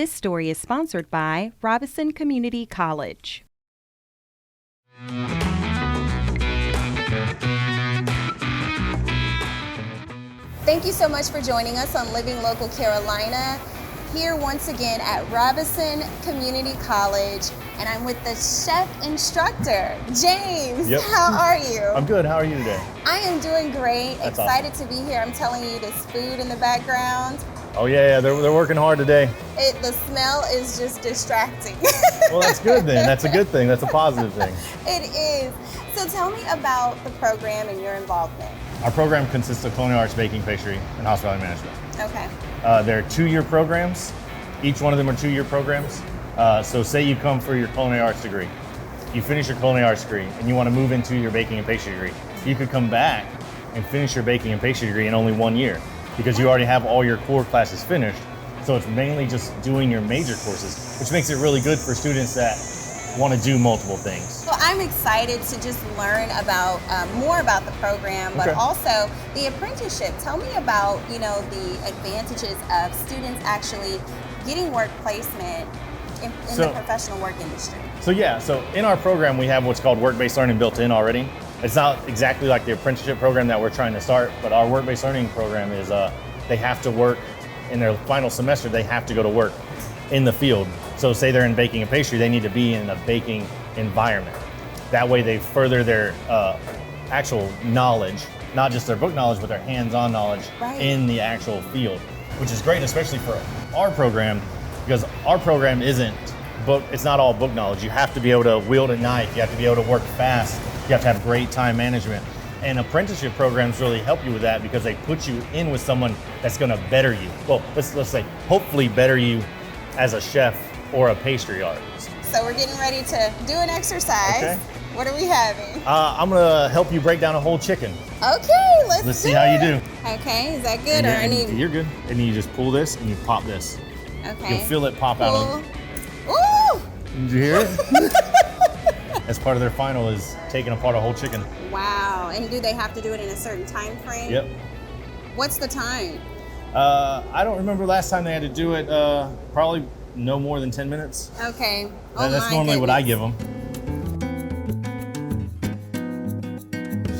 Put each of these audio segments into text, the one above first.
This story is sponsored by Robeson Community College. Thank you so much for joining us on Living Local Carolina, here once again at Robeson Community College, and I'm with the chef instructor, James. Yep. How are you? I'm good. How are you today? I am doing great. That's Excited awesome. to be here. I'm telling you, this food in the background, Oh yeah, they're working hard today. the smell is just distracting. Well, that's good then. That's a good thing. That's a positive thing. It is. So tell me about the program and your involvement. Our program consists of Culinary Arts, baking, pastry, and hospitality management. Okay. They're 2-year programs. Each one of them are 2-year programs. So say you come for your Culinary Arts degree. You finish your Culinary Arts degree and you want to move into your baking and pastry degree. You could come back and finish your baking and pastry degree in only 1 year because you already have all your core classes finished. So it's mainly just doing your major courses, which makes it really good for students that want to do multiple things. Well, I'm excited to just learn about more about the program, but Okay. also the apprenticeship. Tell me about the advantages of students actually getting work placement in the professional work industry. So in our program we have what's called work-based learning built in already. It's not exactly like the apprenticeship program that we're trying to start, but our work-based learning program is they have to work in their final semester. They have to go to work in the field. So say they're in baking and pastry, they need to be in a baking environment. That way they further their actual knowledge, not just their book knowledge, but their hands-on knowledge in the actual field, which is great, especially for our program, because our program it's not all book knowledge. You have to be able to wield a knife, you have to be able to work fast, you have to have great time management. And apprenticeship programs really help you with that because they put you in with someone that's gonna better you. Well, let's say, hopefully better you as a chef or a pastry artist. So we're getting ready to do an exercise. Okay. What are we having? I'm gonna help you break down a whole chicken. Okay, let's see how you do. Okay, is that good? You're good. And you just pull this and you pop this. Okay. You'll feel it pop out. Ooh! Did you hear it? As part of their final is taking apart a whole chicken. Wow, and do they have to do it in a certain time frame? Yep. What's the time? I don't remember last time they had to do it, probably no more than 10 minutes. Okay. That's normally what I give them.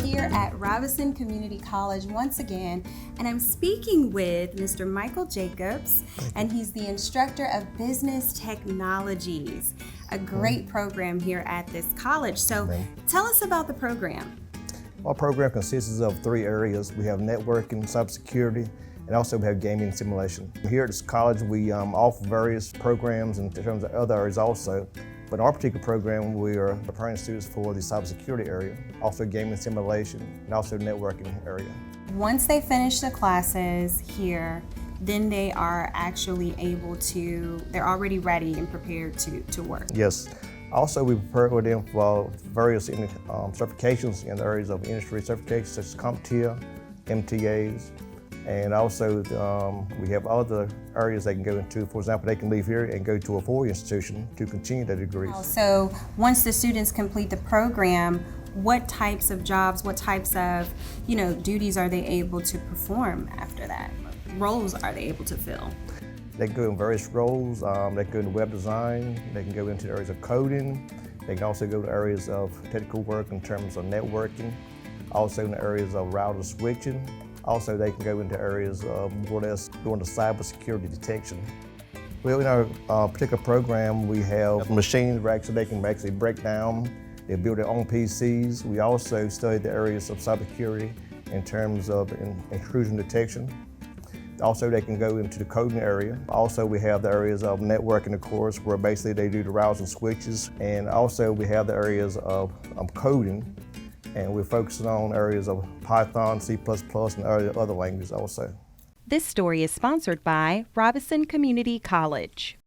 Here at Robeson Community College once again, and I'm speaking with Mr. Michael Jacobs, and he's the instructor of business technologies, a great program here at this college. So tell us about the program. Our program consists of 3 areas. We have networking, cybersecurity, and also we have gaming simulation. Here at this college, we offer various programs in terms of other areas also. But in our particular program, we are preparing students for the cybersecurity area, also gaming simulation, and also networking area. Once they finish the classes here, then they are actually they're already ready and prepared to work. Yes. Also, we prepare with them for various certifications in the areas of industry certifications such as CompTIA, MTAs, and also we have other areas they can go into. For example, they can leave here and go to a 4-year institution to continue their degrees. So once the students complete the program, what types of jobs, what types of duties are they able to perform after that? Roles are they able to fill? They can go in various roles. They can go into web design. They can go into areas of coding. They can also go to areas of technical work in terms of networking. Also in the areas of router switching. Also, they can go into areas of more or less doing the cybersecurity detection. Well, in our particular program, we have machines where they can actually break down. They build their own PCs. We also study the areas of cybersecurity in terms of intrusion detection. Also, they can go into the coding area. Also, we have the areas of networking, of course, where basically they do the routers and switches. And also, we have the areas of coding, and we're focusing on areas of Python, C++, and other languages also. This story is sponsored by Robeson Community College.